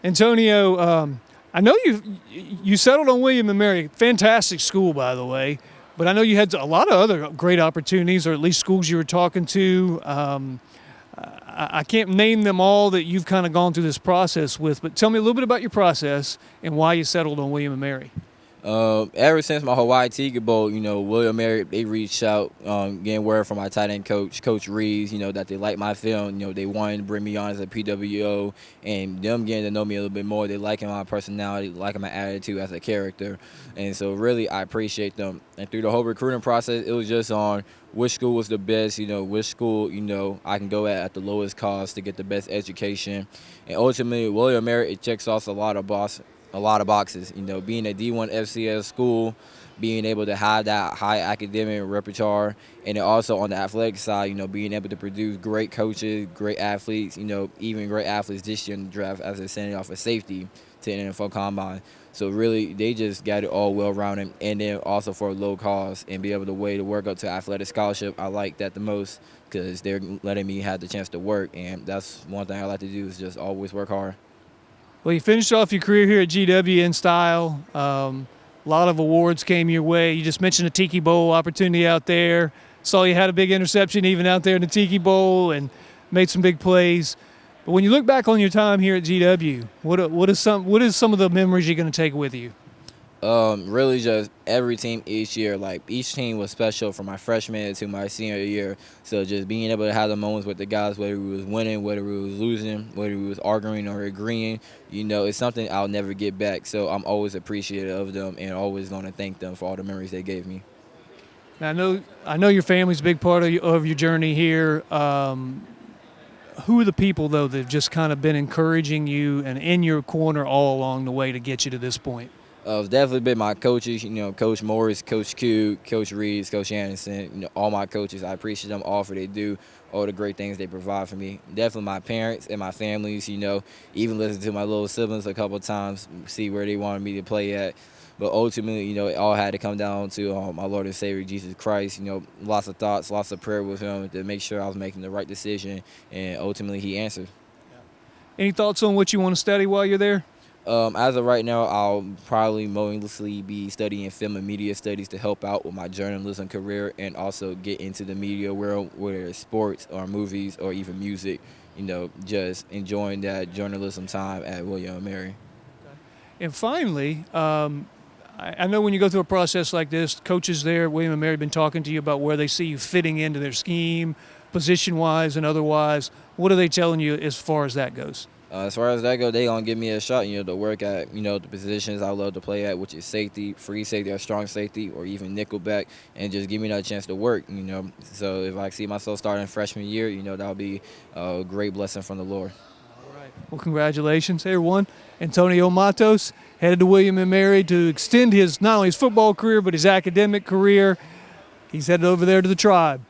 Antonio, I know you settled on William and Mary. Fantastic school, by the way. But I know you had a lot of other great opportunities, or at least schools you were talking to. I can't name them all that you've kind of gone through this process with, but tell me a little bit about your process and why you settled on William and Mary. Ever since my Hawaii Tigre Bowl, William Mary, they reached out, getting word from my tight end coach, Coach Reeves, that they liked my film. They wanted to bring me on as a PWO, and them getting to know me a little bit more. They liking my personality, liking my attitude as a character, and so really I appreciate them. And through the whole recruiting process, it was just on which school was the best, which school, I can go at the lowest cost to get the best education, and ultimately William Mary, it checks off a lot of boxes. Being a D1 FCS school, being able to have that high academic repertoire, and then also on the athletic side, being able to produce great coaches, great athletes, even great athletes this year in the draft as they're sending off a safety to the NFL Combine. So really, they just got it all well-rounded, and then also for a low cost and be able to way to work up to athletic scholarship. I like that the most because they're letting me have the chance to work, and that's one thing I like to do is just always work hard. Well, you finished off your career here at GW in style. A lot of awards came your way. You just mentioned a Tiki Bowl opportunity out there. Saw you had a big interception even out there in the Tiki Bowl and made some big plays. But when you look back on your time here at GW, what is some of the memories you're going to take with you? Really just every team each year. Like each team was special from my freshman to my senior year. So just being able to have the moments with the guys, whether we was winning, whether we was losing, whether we was arguing or agreeing, it's something I'll never get back. So I'm always appreciative of them and always going to thank them for all the memories they gave me. Now, I know your family's a big part of your journey here. Who are the people though that have just kind of been encouraging you and in your corner all along the way to get you to this point? It's definitely been my coaches, Coach Morris, Coach Q, Coach Reeves, Coach Anderson, all my coaches. I appreciate them all for they do, all the great things they provide for me. Definitely my parents and my families, even listen to my little siblings a couple of times, see where they wanted me to play at. But ultimately, it all had to come down to my Lord and Savior, Jesus Christ. Lots of thoughts, lots of prayer with him to make sure I was making the right decision, and ultimately he answered. Any thoughts on what you want to study while you're there? As of right now, I'll probably mostly be studying film and media studies to help out with my journalism career and also get into the media world, whether it's sports or movies or even music, just enjoying that journalism time at William and Mary. And finally, I know when you go through a process like this, coaches there, William and Mary, have been talking to you about where they see you fitting into their scheme, position-wise and otherwise. What are they telling you as far as that goes? As far as that goes, they gonna give me a shot, to work at, the positions I love to play at, which is safety, free safety, or strong safety, or even nickelback, and just give me that chance to work, So if I see myself starting freshman year, that'll be a great blessing from the Lord. All right. Well, congratulations, everyone. Antonio Matos headed to William and Mary to extend his not only his football career but his academic career. He's headed over there to the Tribe.